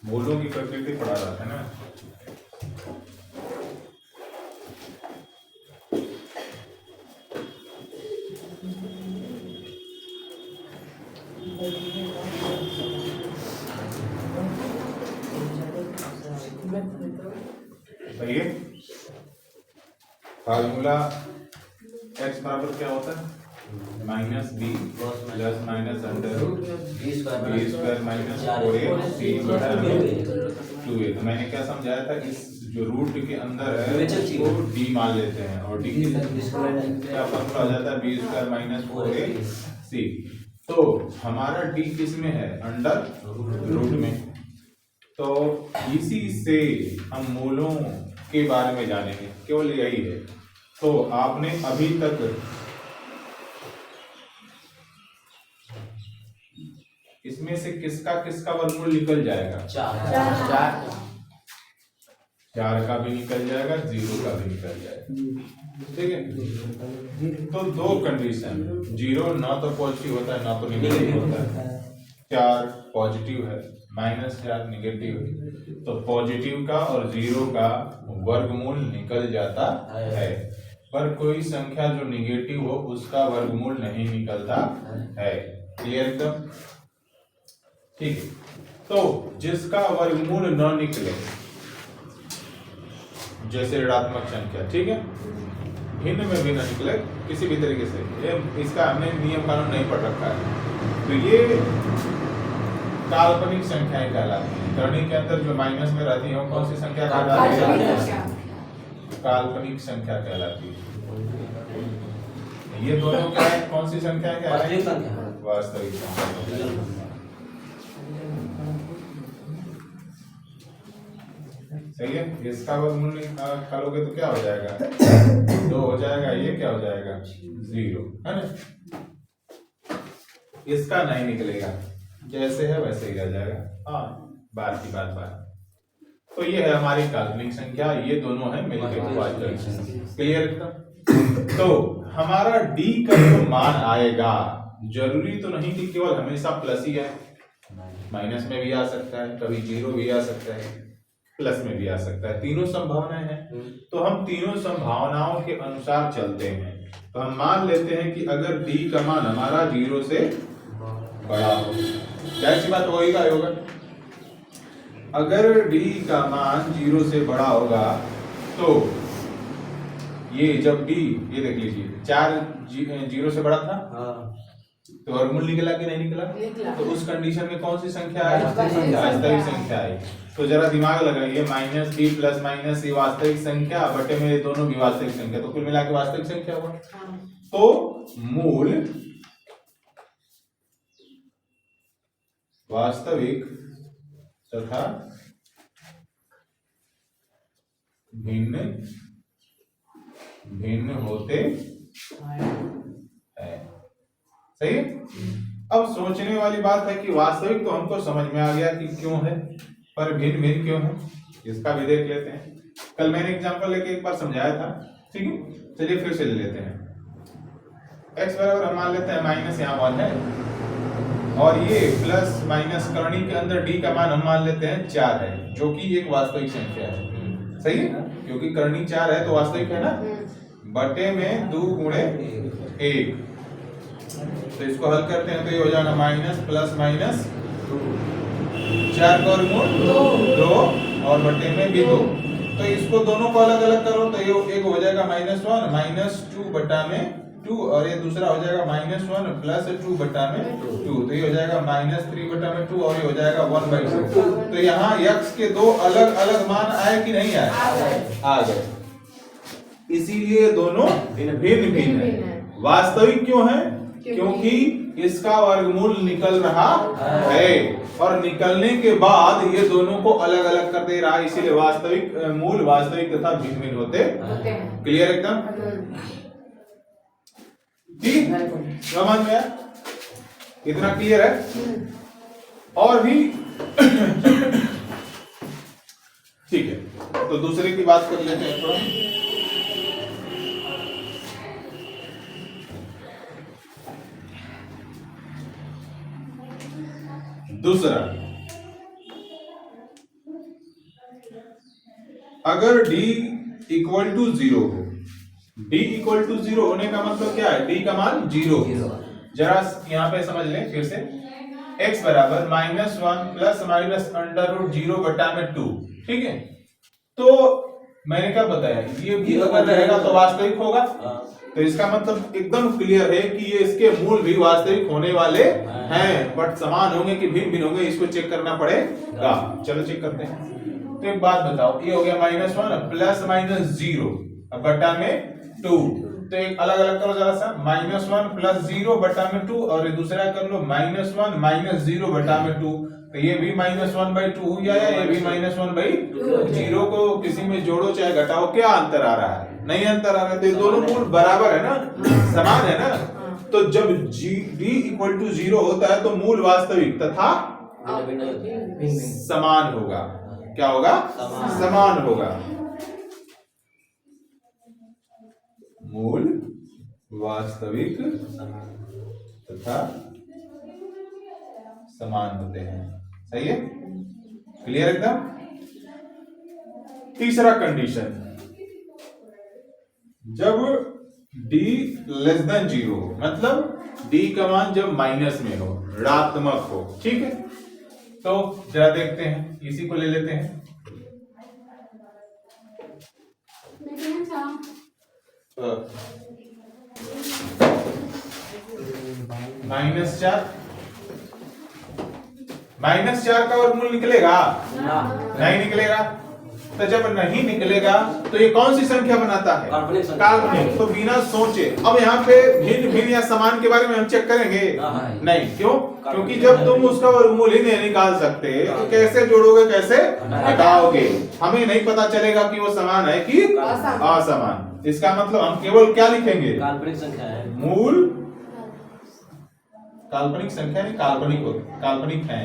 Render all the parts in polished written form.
मूलों की प्रकृति पढ़ा जाता है ना। सही है। फार्मूला x बराबर क्या होता है? Minus B plus minus under root b square minus 4ac बटा 2a। तो मैंने क्या समझाया था, इस जो रूट के अंदर है वो d मान लेते हैं और d क्या फॉर्मूला आ जाता है बी स्क्वायर माइनस 4ac। तो हमारा d किस में है? अंडर रूट में। तो इसी से हम मूलों के बारे में जानेंगे, केवल यही है। तो आपने अभी तक इसमें से किसका किसका वर्गमूल निकल जाएगा? 4 का भी निकल जाएगा, 0 का भी निकल जाएगा। ठीक है। तो दो कंडीशन, 0 ना तो पॉजिटिव होता है ना तो निगेटिव होता है। 4 पॉजिटिव है, -4 निगेटिव है। तो पॉजिटिव का और 0 का वर्गमूल निकल जाता है, पर कोई संख्या जो निगेटिव हो उसका वर्गमूल नहीं निकलता है। क्लियर एकदम? ठीक है। तो जिसका वर्गमूल न निकले, जैसे ऋणात्मक संख्या, ठीक है, भिन्न में भी न निकले किसी भी तरीके से, ये इसका हमने नियम कानून नहीं पढ़ रखा है, तो ये काल्पनिक संख्याएं कहलाती हैं। करनी के अंदर जो माइनस में रहती है वो कौन सी संख्या कहलाती है? काल्पनिक संख्या कहलाती है। ये दोनों क्या है? कौन सी संख्या क्या है? वास्तविक संख्या। सही है। इसका वर्गमूल निकालोगे तो क्या हो जाएगा? 2 हो जाएगा। ये क्या हो जाएगा? 0, है ना। इसका नहीं निकलेगा, जैसे है वैसे ही रह जाएगा। हाँ, बात की बात। तो ये है हमारी काल्पनिक संख्या, ये दोनों है मिलकर वास्तविक संख्या। क्लियर एकदम? तो हमारा d का जो मान आएगा, जरूरी तो नहीं कि केवल हमेशा प्लस ही है, माइनस में भी आ सकता है, कभी 0 भी आ सकता है, प्लस में भी आ सकता है। तीनों संभावनाएं हैं। तो हम तीनों संभावनाओं के अनुसार चलते हैं। तो हम मान लेते हैं कि अगर d का मान हमारा 0 से बड़ा हो, कैसी बात होगा? अगर d का मान 0 से बड़ा होगा तो ये जब d, ये देख लीजिए 4 0 से बड़ा था, तो वर्गमूल निकला कि नहीं निकला? तो उस कंडीशन में कौन सी संख्या आई? वास्तविक संख्या आई। तो जरा दिमाग लगाइए, -d प्लस माइनस ये वास्तविक संख्या बटे में ये दोनों भी वास्तविक संख्या, तो कुल मिला के वास्तविक संख्या हुआ। तो मूल वास्तविक तथा भिन्न भिन्न होते हैं। सही है। अब सोचने वाली बात है कि वास्तविक तो हमको समझ में आ गया कि क्यों है, पर भिन्न भिन्न क्यों है, इसका भी देख लेते हैं। कल मैंने एग्जांपल लेके एक बार समझाया था, ठीक है। चलिए फिर से ले लेते हैं। x बराबर हम मान लेते हैं माइनस यहाँ 1 है, और ये प्लस माइनस करनी के अंदर d का मान हम मान लेते हैं 4 है, जो कि एक वास्तविक संख्या है। सही है, क्योंकि करनी 4 है तो वास्तविक है ना। बटे में 2 गुणे 1, तो इसको हल करते हैं तो ये हो जाएगा माइनस प्लस माइनस 4 का वर्गमूल 2 और बटे में भी 2। तो इसको दोनों को अलग अलग करो तो ये एक हो जाएगा -1 -2 बटा में 2, और ये दूसरा हो जाएगा -1 प्लस 2 बटा में 2, तो ये हो जाएगा -3 बटा में 2, और ये हो जाएगा 1/2। तो यहाँ x के दो अलग अलग मान आए कि नहीं आए? आ गए। इसीलिए दोनों भिन्न भिन्न है। वास्तविक क्यों है? क्योंकि इसका वर्गमूल निकल रहा है, और निकलने के बाद ये दोनों को अलग अलग कर दे रहा है, इसीलिए वास्तविक मूल वास्तविक तथा भिन्न भिन्न होते हैं। क्लियर एकदम? ठीक है, समझ में आया? इतना क्लियर है? और भी ठीक है, तो दूसरे की बात कर लेते हैं थोड़ा। दूसरा, अगर d इक्वल टू 0 हो, d इक्वल टू 0 होने का मतलब क्या है, d का मान 0। जरा यहाँ पे समझ लें फिर से, x बराबर -1 प्लस माइनस अंडर रूट 0 बटा में 2, ठीक है। तो मैंने क्या बताया, ये भी अगर रहेगा तो वास्तविक होगा, तो इसका मतलब एकदम क्लियर है कि ये इसके मूल भी वास्तविक होने वाले हैं, बट समान होंगे कि भिन्न भिन्न होंगे, इसको चेक करना पड़ेगा। चलो चेक करते हैं। तो एक बात बताओ, ये हो गया -1 प्लस माइनस 0 बटा में 2, तो एक अलग अलग करो जरा सा, -1 प्लस 0 बटा में 2, और दूसरा कर लो -1 माइनस 0 बटा में 2, तो ये भी -1/2 हो गया, ये भी -1/2। 0 को किसी में जोड़ो चाहे घटाओ, क्या अंतर आ रहा है, नहीं अंतर आ रहा है, तो ये दोनों मूल बराबर है ना, समान है ना। तो जब d इक्वल टू 0 होता है तो मूल वास्तविक तथा समान होगा। क्या होगा, समान होगा। मूल वास्तविक तथा समान होते हैं, सही है, क्लियर एकदम। तीसरा कंडीशन, जब d लेस देन 0 हो, मतलब d का मान जब माइनस में हो, ऋणात्मक हो, ठीक है। तो जरा देखते हैं, इसी को ले लेते हैं, -4 का वर्गमूल निकलेगा, नहीं निकलेगा। तो जब नहीं निकलेगा तो ये कौन सी संख्या बनाता है, काल्पनिक। तो बिना सोचे अब यहाँ पे भिन्न भिन्न या समान के बारे में हम चेक करेंगे नहीं, क्यों, क्योंकि जब तुम उसका वर्गमूल ही नहीं निकाल सकते तो कैसे जोड़ोगे, कैसे हटाओगे, हमें नहीं पता चलेगा कि वो समान है कि असमान। इसका मतलब हम केवल क्या लिखेंगे, काल्पनिक संख्या है, मूल काल्पनिक संख्या नहीं, काल्पनिक है।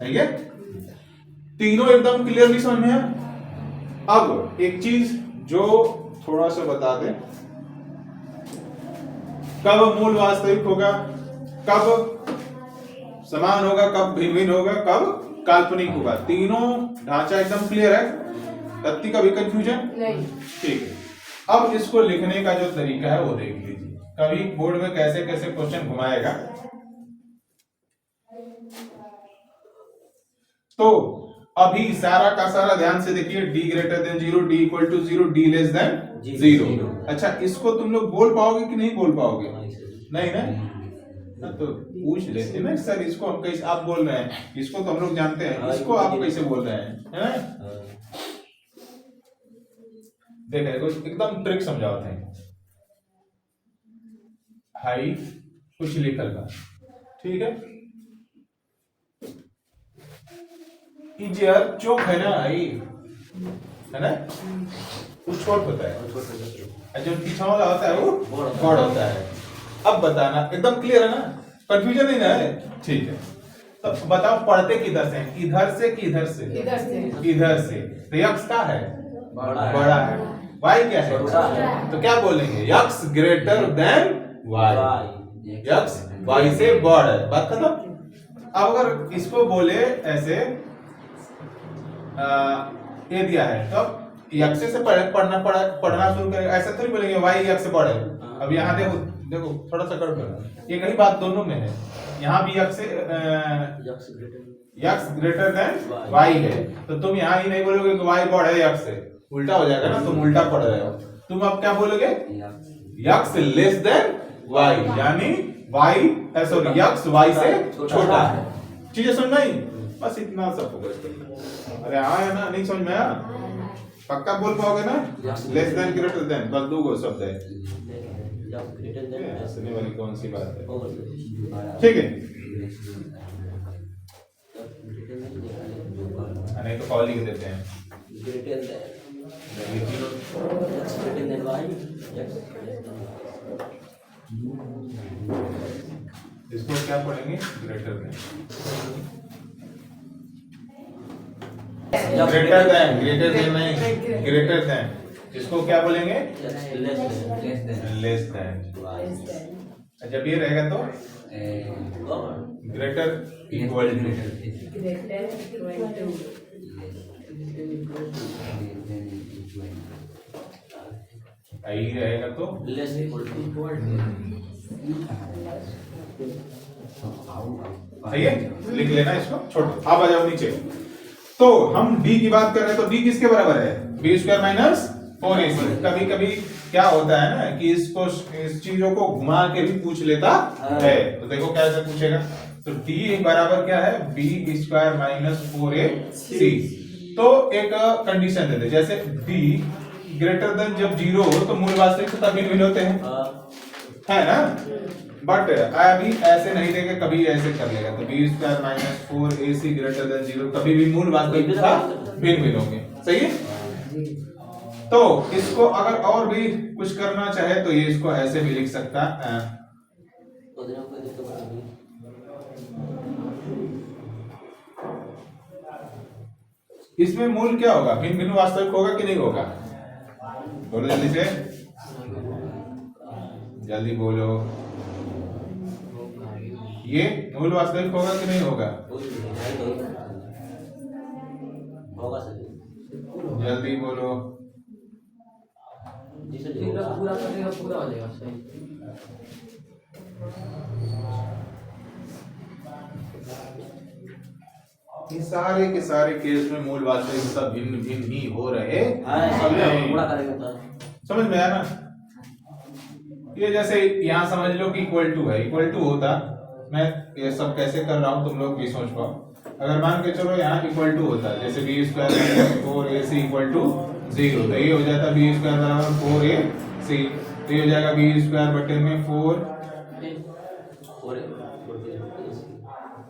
ठीक है, तीनों एकदम क्लियरली समझ में है। अब एक चीज जो थोड़ा सा बता दें, कब मूल वास्तविक होगा, कब समान होगा, कब भिन्न भिन्न होगा, कब काल्पनिक होगा। तीनों ढांचा एकदम क्लियर है, तत्ती का भी कंफ्यूजन नहीं, ठीक है। अब इसको लिखने का जो तरीका है वो देख लीजिए, कभी बोर्ड में कैसे कैसे क्वेश्चन घुमाएगा। तो अभी सारा का सारा ध्यान से देखिए, d greater than 0, d equal to 0, d less than 0। अच्छा, इसको तुम लोग बोल पाओगे कि नहीं बोल पाओगे, नहीं ना, तो पूछ लेते ना सर, इसको हम कैसे, आप बोल रहे हैं, इसको तो हम लोग जानते हैं, इसको आप कैसे बोल रहे हैं, है ना। देखो एकदम ट्रिक समझाते हैं। हाई कुछ लिखल का, ठीक है, इजर चौक है ना, हाई है ना, वो छोट होता है, जो पीछा वाला होता है वो बड़ होता है। अब बताना, एकदम क्लियर है ना, कंफ्यूजन नहीं ना है, ठीक है। तो बताओ पढ़ते किधर से, इधर से कि इधर से, इधर से। तो यक्स का है, बड़ा है, वाई क्या है, तो क्या बोलेंगे, x greater than y, x y से बड़ है, बात खत्म। अब अगर इसको बोले ऐसे, ये दिया है तो यक्स से पढ़ना शुरू करेगा, ऐसा थोड़ी बोलेंगे वाई यक्स से बड़ा है। अब यहाँ देखो थोड़ा सा कर दो, एक ही बात दोनों में है, यहाँ भी यक्स ग्रेटर देन वाई है, तो तुम यहाँ ही नहीं बोलोगे कि वाई बड़ा है यक्स से, उल्टा हो जाएगा ना, तुम उल्टा पढ़ रहे हो। तुम अब क्या बोलोगे, यक्स लेस देन वाई, यानी वाई सॉरी यक्स वाई से छोटा है। चीजें समझ में आई, बस इतना सब फोकस करना। अरे हाँ है ना, नहीं समझ में आया, पक्का बोल पाओगे ना, लेस देन ग्रेटर देन, बस दो शब्द है, हंसने वाली कौन सी बात है, ठीक है। नहीं तो कॉल लिख देते हैं, इसको क्या पढ़ेंगे, ग्रेटर देन, ग्रेटर देन नहीं, ग्रेटर देन, इसको क्या बोलेंगे, लेस देन। जब ये रहेगा तो ग्रेटर इक्वल टू, आई रहेगा तो लेस इक्वल टू। सही है, लिख लेना इसको, छोड़ो। अब आ जाओ नीचे। तो हम d की बात कर रहे हैं, तो d किसके बराबर है? B square minus 4ac। कभी कभी क्या होता है ना कि इसको, इस चीजों को घुमा के भी पूछ लेता है। तो देखो कैसे पूछेगा। तो d बराबर क्या है? B square minus 4ac। तो एक कंडीशन दे दे, जैसे d ग्रेटर देन जब 0 हो तो मूल वास्तविक तथा भिन्न भिन्न होते हैं, है ना। बट अभी ऐसे नहीं देगा, कभी ऐसे कर लेगा। तो b square minus 4ac greater than 0, कभी भी मूल वास्तविक तथा भिन्न भिन्न होंगे। सही है। तो इसको अगर और भी कुछ करना चाहे तो ये इसको ऐसे भी लिख सकता है। इसमें मूल क्या होगा? भिन्न भिन्न वास्तविक होगा कि नहीं होगा? बोलो जल्दी से, जल्दी बोलो। ये मूल वास्तविक होगा कि नहीं होगा? जल्दी बोलो। पूरा करेगा, पूरा हो जाएगा। सही। ये सारे के सारे केस में मूल वास्तविक सब भिन्न भिन्न ही हो रहे हैं। समझ में आया ना? ये जैसे यहाँ समझ लो कि इक्वल टू है, इक्वल टू होता, मैं ये सब कैसे कर रहा हूँ तुम लोग भी सोच पाओ। अगर मान के चलो यहाँ इक्वल टू होता है, जैसे b square minus 4ac equal to 0, तो ये हो जाता बी स्क्वायर बराबर 4ac। तो ये हो जाएगा बी स्क्वायर बटे में 4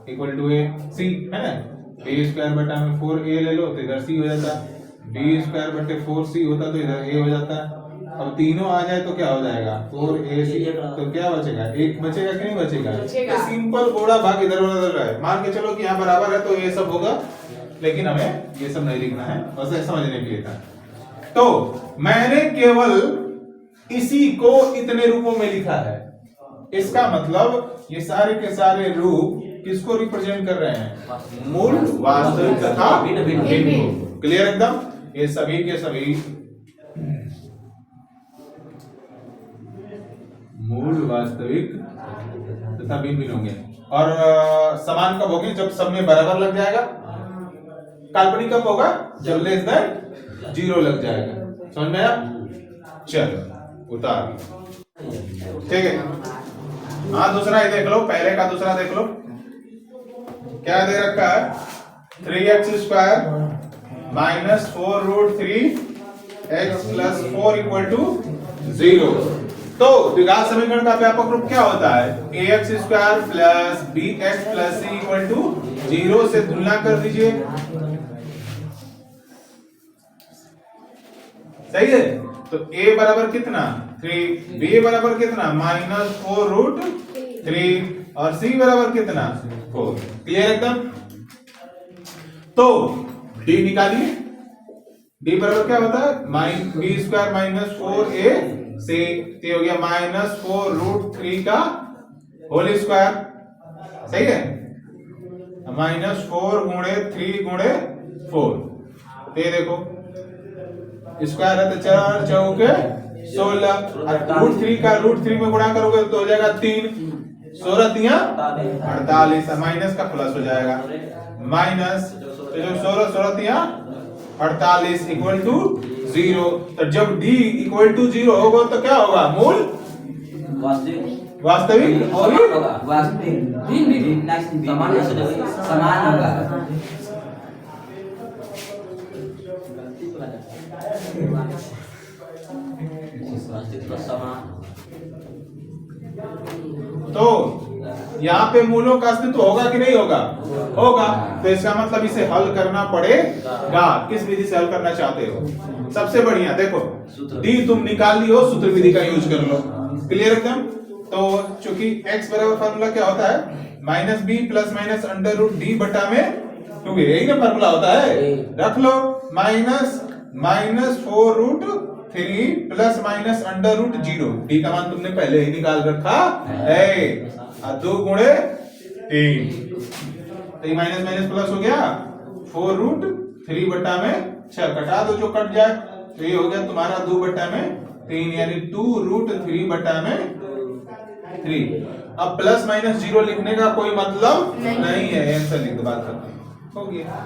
इक्वल टू ac, है ना। बी स्क्वायर बटा में 4a ले लो तो इधर c हो जाता, बी स्क्वायर बटे 4c होता तो इधर a हो जाता। अब तीनों आ जाए तो क्या हो जाएगा? 4ac। तो क्या बचेगा? एक बचेगा कि नहीं बचेगा? सिंपल घोड़ा भाग इधर उधर रहा है। मान के चलो कि यहाँ बराबर है तो ये सब होगा, लेकिन हमें ये सब नहीं लिखना है, बस समझने के लिए था। तो मैंने केवल इसी को इतने रूपों में लिखा है। इसका मतलब ये सारे के सारे रूप किसको रिप्रेजेंट कर रहे हैं? मूल वास्तविक तथा भिन्न भिन्न। क्लियर एकदम? ये सभी के सभी मूल वास्तविक तथा भिन्न भिन्न होंगे। और समान कब होंगे? जब सब में बराबर लग जाएगा। काल्पनिक कब होगा? जब लेस देन 0 लग जाएगा। समझ में आया? चलो उतार, ठीक है। हाँ, दूसरा ये देख लो, पहले का दूसरा देख लो। क्या दे रखा है? 3x square minus 4 root 3x plus 4 equal to 0। तो द्विघात समीकरण का व्यापक रूप क्या होता है? ax square plus bx plus c equal to 0 से तुलना कर दीजिए। सही है। तो a बराबर कितना? 3, b बराबर कितना? माइनस 4 रूट 3, और c बराबर कितना? 4। क्लियर एकदम? तो d निकालिए। d बराबर क्या होता है? बी स्क्वायर माइनस 4ac, तो हो गया माइनस 4 रूट 3 का होल स्क्वायर। सही है। माइनस 4 गुणे 3 गुणे 4, तो ये देखो स्क्वायर है तो 4 चौके 16, रूट 3 का रूट 3 में गुणा करोगे तो हो जाएगा 3, 16 तिया 48, माइनस का प्लस हो जाएगा माइनस, तो जो 16 16 तिया 48 इक्वल टू 0। तो जब d इक्वल टू 0 होगा तो क्या होगा? मूल वास्तविक होगा, वास्तविक समान होगा। तो यहाँ पे मूलों का अस्तित्व होगा कि नहीं होगा? होगा। तो इसका मतलब इसे हल करना पड़ेगा। किस विधि से हल करना चाहते हो? सबसे बढ़िया देखो, डी तुम निकाल लियो, सूत्र विधि का यूज कर लो। क्लियर एकदम? तो चूंकि x बराबर फार्मूला क्या होता है? Minus B plus minus under root D बटा में 2a, यही ना फार्मूला होता है। रख लो minus 4 root 3 plus minus under root 0। D का मान तुमने पहले ही निकाल रखा है। 2 गुणे 3, 3 माइनस माइनस प्लस हो गया 4 रूट 3 बटा में 6, कटा दो जो कट जाए, तो ये हो गया तुम्हारा 2 बटा में 3 यानी 2 रूट 3 बटा में 3। अब प्लस माइनस 0 लिखने का कोई मतलब नहीं है, आंसर लिख दो, बात खत्म हो गया।